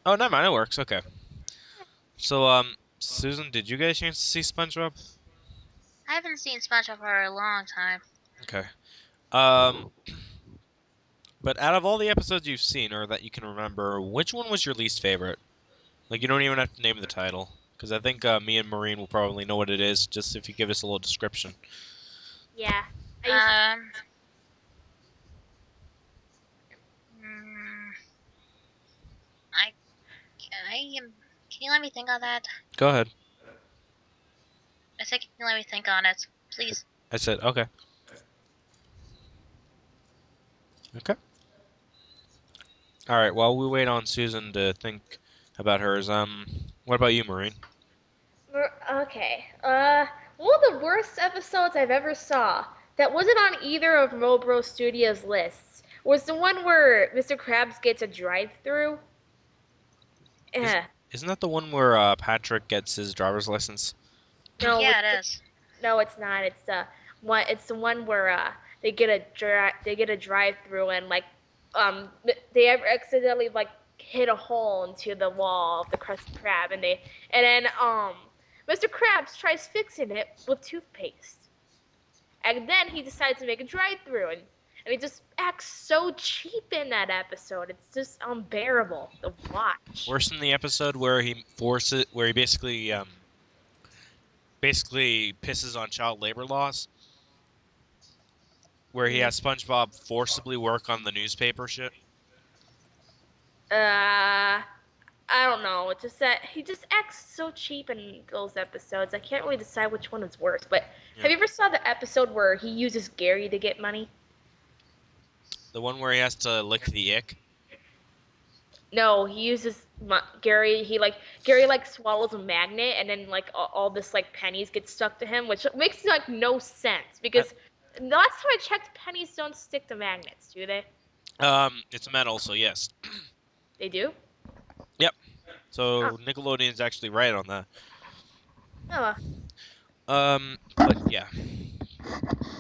Oh, never mind. It works. Okay. So, Susan, did you get a chance to see SpongeBob? I haven't seen SpongeBob for a long time. Okay. Um, but out of all the episodes you've seen or that you can remember, which one was your least favorite? Like, you don't even have to name the title, because I think me and Maureen will probably know what it is, just if you give us a little description. Yeah, I used to. Um, mm, I, I am. Can you let me think on that? Go ahead. I said, can you let me think on it, please? I said, okay. Okay. All right. While we wait on Susan to think about hers, what about you, Maureen? Okay. One of the worst episodes I've ever saw that wasn't on either of Mobro Studios' lists was the one where Mr. Krabs gets a drive-through. Isn't Eh. isn't that the one where Patrick gets his driver's license? No, Yeah, it is. no, it's not. It's the one. It's the one where they get a drive-through and like they ever accidentally like hit a hole into the wall of the Krusty Krab and then Mr. Krabs tries fixing it with toothpaste. And then he decides to make a drive-through and he just acts so cheap in that episode. It's just unbearable to watch. Worse than the episode where he basically pisses on child labor laws, where he Mm. has SpongeBob forcibly work on the newspaper shit. I don't know. It's just that he just acts so cheap in those episodes. I can't really decide which one is worse. But Yeah. have you ever saw the episode where he uses Gary to get money? The one where he has to lick the ick. No, he uses Gary. Gary like swallows a magnet, and then like all this like pennies get stuck to him, which makes like no sense I, because the last time I checked, pennies don't stick to magnets, do they? it's metal, so yes. They do. Yep. Oh, So Nickelodeon's actually right on that. oh, But yeah.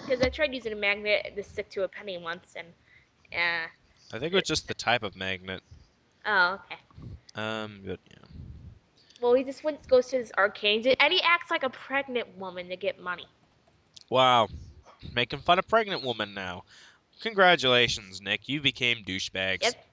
because I tried using a magnet to stick to a penny once, and I think it was it, just the type of magnet. oh, okay. But yeah. Well, he just goes to this arcade, and he acts like a pregnant woman to get money. Wow. Making fun of pregnant woman now. Congratulations, Nick. You became douchebags. Yep.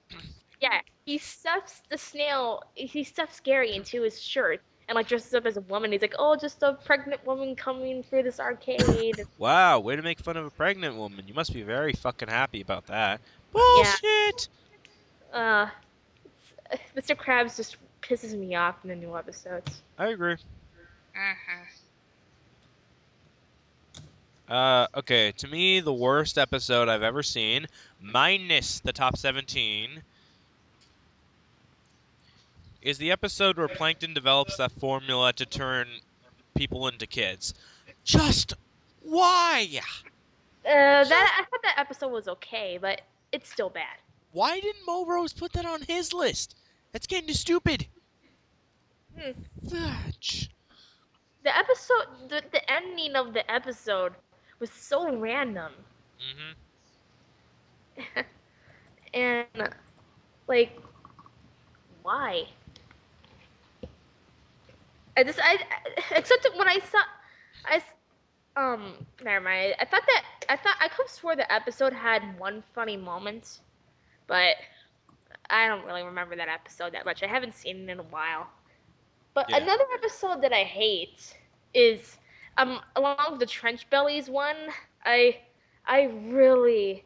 Yeah, he stuffs the snail. He stuffs Gary into his shirt and like dresses up as a woman. He's like, "Oh, just a pregnant woman coming through this arcade." Wow, way to make fun of a pregnant woman. You must be very fucking happy about that. Yeah. Bullshit! Uh, Mr. Krabs just pisses me off in the new episodes. I agree. Mm-hmm. Okay, to me, the worst episode I've ever seen, minus the top 17, is the episode where Plankton develops that formula to turn people into kids. Just why? Just That I thought that episode was okay, but it's still bad. why didn't Mo Rose put that on his list? That's kind of stupid. Hmm. Fudge. The ending of the episode was so random, Mm-hmm. and like, why? Except when I never mind. I could have swore the episode had one funny moment, but I don't really remember that episode that much. I haven't seen it in a while. But Yeah. another episode that I hate is along with the Trench Bellies one. I I really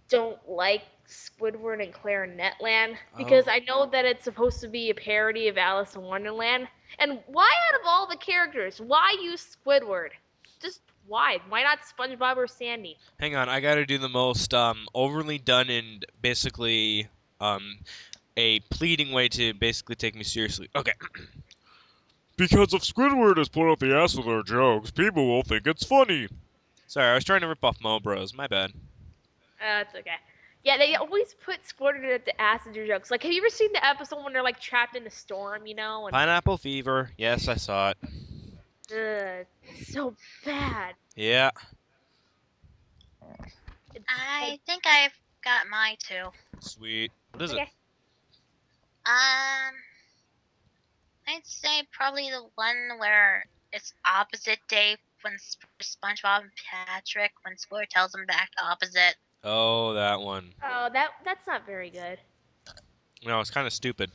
don't like Squidward and Clarinetland because Oh. I know that it's supposed to be a parody of Alice in Wonderland. And why out of all the characters, why use Squidward? Just why? Why not SpongeBob or Sandy? Hang on, I gotta do the most overly done and basically um a pleading way to basically take me seriously. Okay. Because if Squidward has put up the ass with our jokes, people will think it's funny. Sorry, I was trying to rip off Mo Bros. My bad. It's okay. Yeah, they always put Squidward at the passenger jokes. Like, have you ever seen the episode when they're like trapped in a storm, you know? And Pineapple Fever. Yes, I saw it. so bad. Yeah. It's I think I've got mine too. Sweet. What is it? okay. I'd say probably the one where it's opposite day when SpongeBob and Patrick, when Squidward tells them to act opposite. Oh, that one. Oh, that's not very good. No, it's kind of stupid.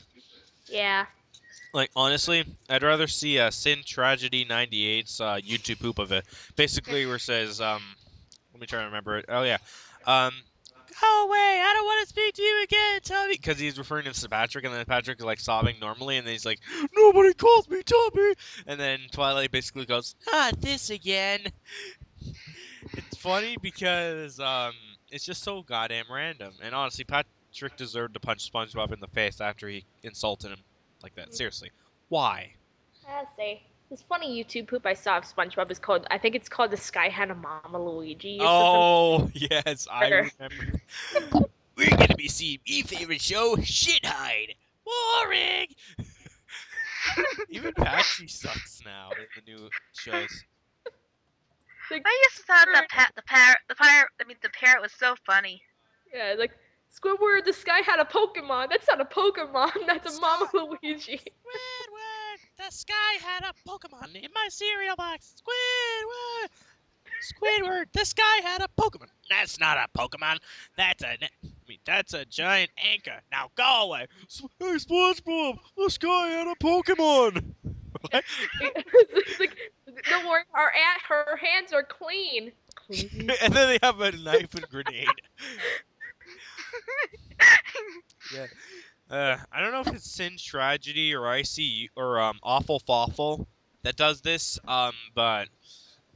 Yeah. Like honestly, I'd rather see Sin Tragedy 98's YouTube poop of it. Basically, where it says let me try to remember it. Oh yeah, um, go away! I don't want to speak to you again, Tommy. Because he's referring to Patrick, and then Patrick is like sobbing normally, and then he's like, nobody calls me Tommy. And then Twilight basically goes, not this again. It's funny because it's just so goddamn random. And honestly, Patrick deserved to punch SpongeBob in the face after he insulted him like that. Seriously, why? I say this funny YouTube poop I saw of SpongeBob is called. I think it's called the Sky Had a Mama Luigi or something. Oh yes, I remember. We're gonna be seeing me favorite show, Shithide. Boring. Even Patsy sucks now in the new shows. Like, I just thought the parrot was so funny. yeah, like Squidward, the Sky had a Pokemon. That's not a Pokemon. That's a Mama Luigi. Squidward, the sky had a Pokemon in my cereal box. Squidward, Squidward, the sky had a Pokemon. That's not a Pokemon. That's a giant anchor. Now go away. Hey, SpongeBob, the sky had a Pokemon. What? It's like, don't worry, her hands are clean. Clean. And then they have a knife and grenade. Yeah. I don't know if it's Sin Tragedy or IC or Awful Fawful that does this. But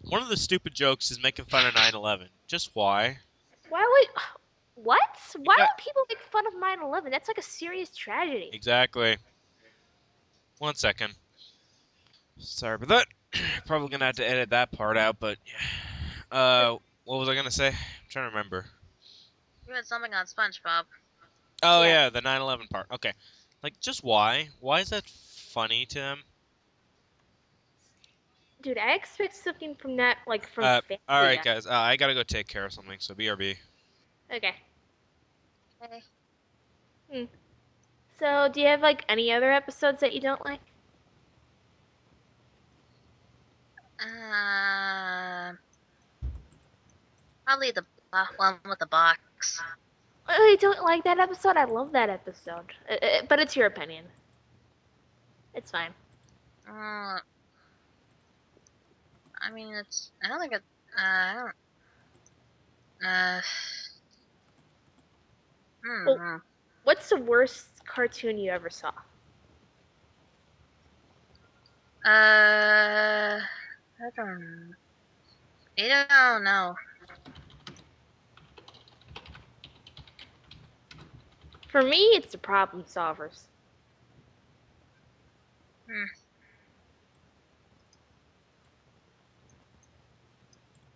one of the stupid jokes is making fun of 9/11. Just why? Why would what? Why Yeah, would people make fun of 9/11? That's like a serious tragedy. exactly. One second. Sorry about that. Probably gonna have to edit that part out, but what was I gonna say? I'm trying to remember. You had something on SpongeBob. Oh Yeah, yeah, the 9/11 part. Okay, like just why? Why is that funny to him? dude, I expect something from that, like from All Family right, Guy. guys. I gotta go take care of something. So BRB. Okay. Okay. Hmm. So, do you have like any other episodes that you don't like? Um, Probably the one with the box. Oh, you don't like that episode? I love that episode. But it's your opinion. It's fine. Uh, I mean, it's. I don't think it. I don't. Uh. Well, Hmm. what's the worst cartoon you ever saw? I don't. I don't know. For me, it's the Problem Solvers. Hmm.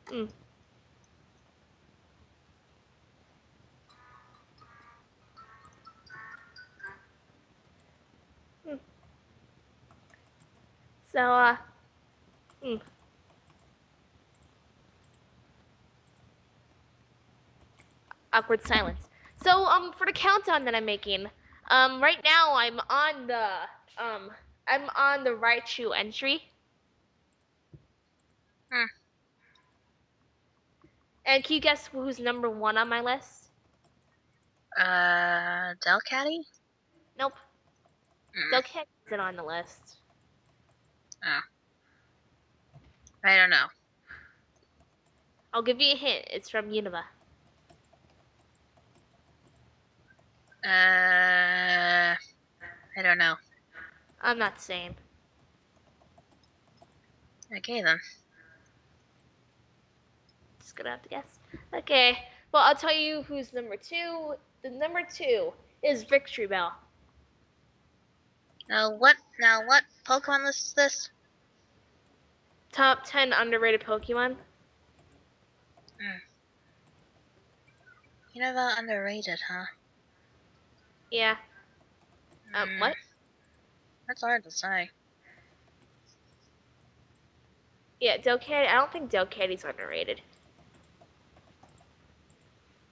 Hmm. Hmm. So, hmm. Awkward silence. So, for the countdown that I'm making, right now um, I'm on the Raichu entry. Hmm. And can you guess who's number one on my list? Delcatty? Nope. Hmm. Delcat isn't on the list. Oh. I don't know. I'll give you a hint. It's from Unova. I don't know. I'm not saying. Okay then. Just gonna have to guess. Okay. Well, I'll tell you who's number two. The number two is Victory Bell. Now what Pokemon list is this? Top 10 underrated Pokemon. Hmm. You know about underrated, huh? Yeah. Hmm. What? That's hard to say. Yeah, Delcat. I don't think Delcatty's underrated.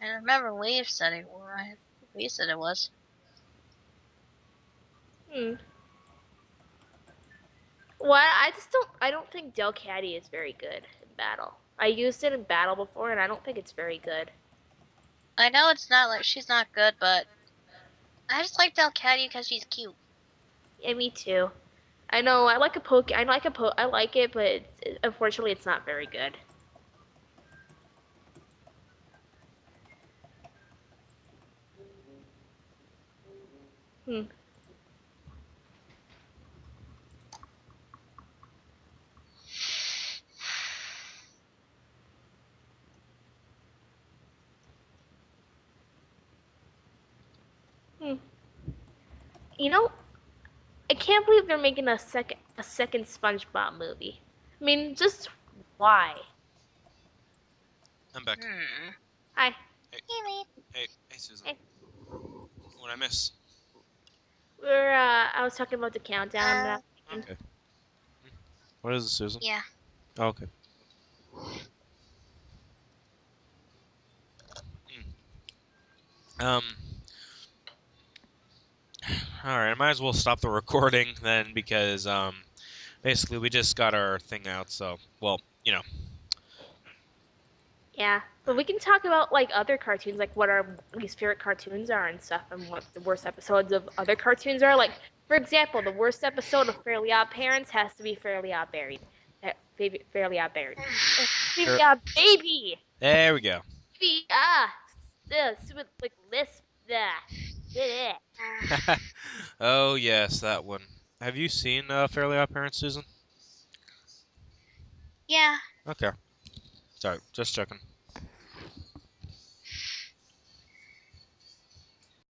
I remember Wave said it. Right? We said it was. Hmm. Well, I just don't. I don't think Delcatty is very good in battle. I used it in battle before, and I don't think it's very good. I know it's not like she's not good, but I just like Delcatty because she's cute. Yeah, me too. I know. I like a poke. I like a poke. I like it, but unfortunately, it's not very good. Hmm. Hmm. You know, I can't believe they're making a second SpongeBob movie. I mean, just why? I'm back. Hmm. Hi. Hey, Really? hey, Susan. Hey. What'd I miss? I was talking about the countdown that happened. Okay. What is it, Susan? Yeah. Oh, okay. Um. All right. I might as well stop the recording then because basically we just got our thing out. So well, you know. Yeah, but we can talk about like other cartoons, like what our least favorite cartoons are and stuff, and what the worst episodes of other cartoons are. Like, for example, the worst episode of Fairly Odd Parents has to be Fairly Odd Buried. Fairly Odd Buried. Sure. Fairly Odd Baby. There we go. Baby. Stupid like lisp. Bleh. Oh yes, that one. Have you seen Fairly Odd Parents, Susan? Yeah. Okay. Sorry, just checking.